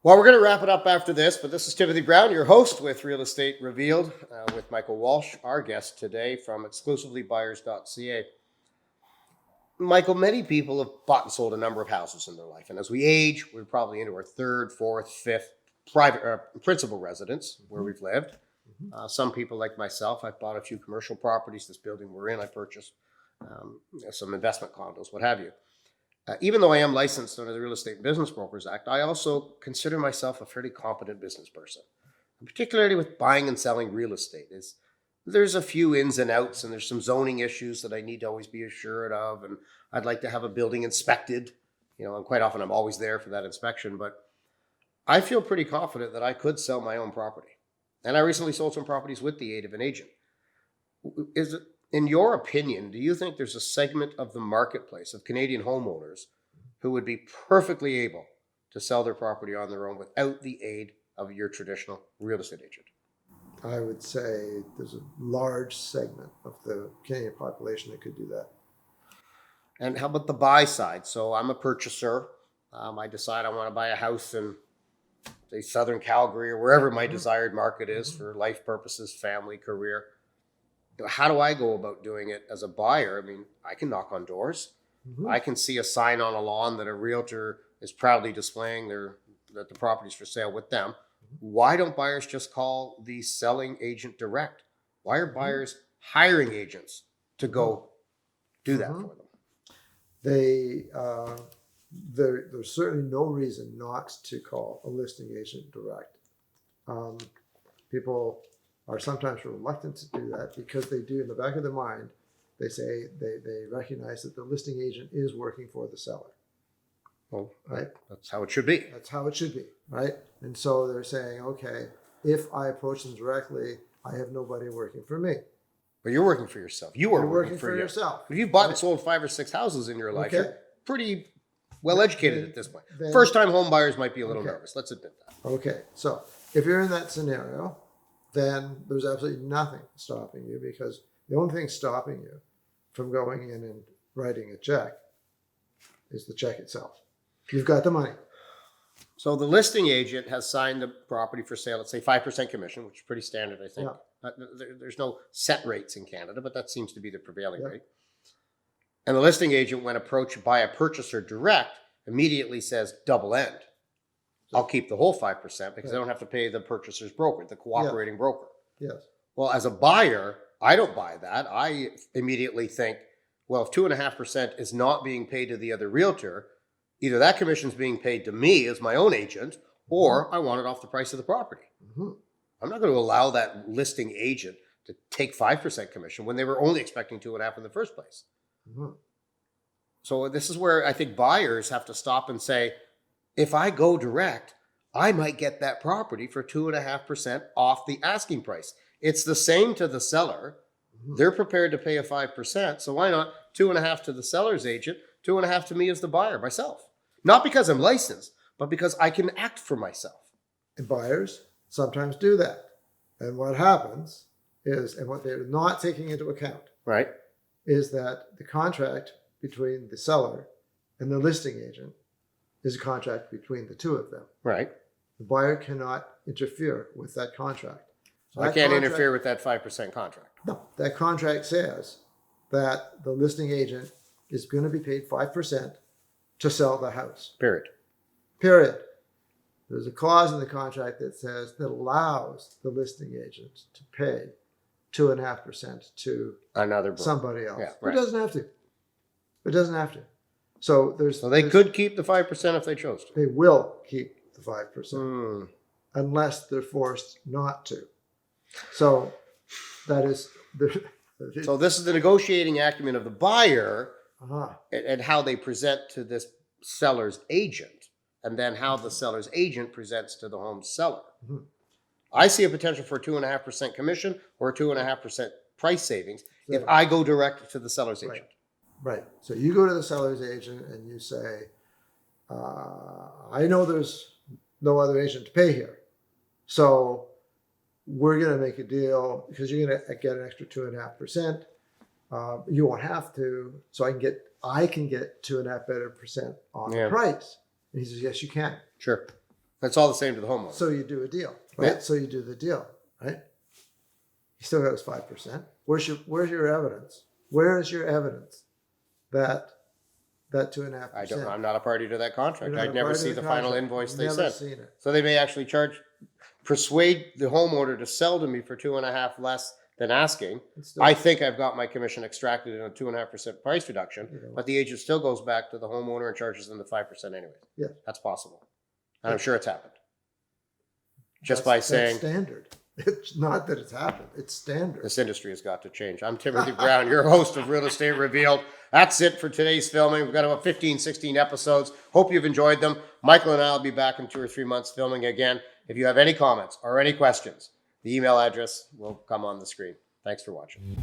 Well, we're going to wrap it up after this, but this is Timothy Brown, your host with Real Estate Revealed, with Michael Walsh, our guest today from exclusivelybuyers.ca. Michael, many people have bought and sold a number of houses in their life, and as we age, we're probably into our third, fourth, fifth private principal residence where we've lived. Some people, like myself, I've bought a few commercial properties. This building we're in, I purchased some investment condos, what have you. Even though I am licensed under the Real Estate Business Brokers Act, I also consider myself a fairly competent business person, particularly with buying and selling real estate. There's a few ins and outs, and there's some zoning issues that I need to always be assured of, and I'd like to have a building inspected. And quite often I'm always there for that inspection, but I feel pretty confident that I could sell my own property. And I recently sold some properties with the aid of an agent. Is it, in your opinion, do you think there's a segment of the marketplace of Canadian homeowners who would be perfectly able to sell their property on their own without the aid of your traditional real estate agent? I would say there's a large segment of the Canadian population that could do that. And how about the buy side? So I'm a purchaser. I decide I want to buy a house in, say, Southern Calgary or wherever my desired market is for life purposes, family, career. How do I go about doing it as a buyer? I mean, I can knock on doors. I can see a sign on a lawn that a realtor is proudly displaying that the property's for sale with them. Why don't buyers just call the selling agent direct? Why are buyers hiring agents to go do that for them? There's certainly no reason not to call a listing agent direct. People are sometimes reluctant to do that because they do, in the back of their mind, they say they recognize that the listing agent is working for the seller. Well, right? That's how it should be. That's how it should be, right? And so they're saying, okay, if I approach them directly, I have nobody working for me. But you're working for yourself. You're working for yourself. If you've bought and sold 5 or 6 houses in your life, you're pretty well educated at this point. Then, first-time home buyers might be a little nervous. Let's admit that. Okay, so if you're in that scenario, then there's absolutely nothing stopping you, because the only thing stopping you from going in and writing a check is the check itself. You've got the money. So the listing agent has signed the property for sale at, say, 5% commission, which is pretty standard, I think. Yeah. There's no set rates in Canada, but that seems to be the prevailing rate. And the listing agent, when approached by a purchaser direct, immediately says double end. I'll keep the whole 5% because I don't have to pay the purchaser's broker, the cooperating broker. Yes. Well, as a buyer, I don't buy that. I immediately think, well, if 2.5% is not being paid to the other realtor, either that commission is being paid to me as my own agent, or I want it off the price of the property. I'm not going to allow that listing agent to take 5% commission when they were only expecting 2.5% in the first place. So this is where I think buyers have to stop and say, if I go direct, I might get that property for 2.5% off the asking price. It's the same to the seller. They're prepared to pay a 5%. So why not 2.5% to the seller's agent, 2.5% to me as the buyer, myself? Not because I'm licensed, but because I can act for myself. And buyers sometimes do that. And what happens is, and what they're not taking into account, right, is that the contract between the seller and the listing agent is a contract between the two of them. Right. The buyer cannot interfere with that contract. So I can't interfere with that 5% contract. No, that contract says that the listing agent is going to be paid 5% to sell the house. Period. There's a clause in the contract that says, that allows the listing agent to pay 2.5% to another broker, somebody else. Yeah, right. It doesn't have to. It doesn't have to. So they could keep the 5% if they chose to. They will keep the 5% unless they're forced not to. So that is so this is the negotiating acumen of the buyer and how they present to this seller's agent, and then how the seller's agent presents to the home seller. I see a potential for a 2.5% commission or a 2.5% price savings if I go direct to the seller's agent. Right. So you go to the seller's agent and you say, I know there's no other agent to pay here. So we're going to make a deal because you're going to get an extra 2.5%. You won't have to. So I can get 2.5% better on the price. And he says, yes, you can. Sure. It's all the same to the homeowner. So you do a deal, right? Yeah. So you do the deal, right? He still got his 5%. Where's your evidence? Where is your evidence that 2.5%? I'm not a party to that contract. I'd never see the final invoice they Never sent. seen it. So they may actually persuade the homeowner to sell to me for 2.5% less than asking. It's still- I think I've got my commission extracted in a 2.5% price reduction, You know. but the agent still goes back to the homeowner and charges them the 5% anyway. Yeah. That's possible. And I'm sure it's happened. Just by That's saying standard. It's not that it's happened. It's standard. this industry has got to change. I'm Timothy Brown, your host of Real Estate Revealed. That's it for today's filming. We've got about 15, 16 episodes. Hope you've enjoyed them. Michael and I will be back in 2 or 3 months filming again. If you have any comments or any questions, the email address will come on the screen. Thanks for watching.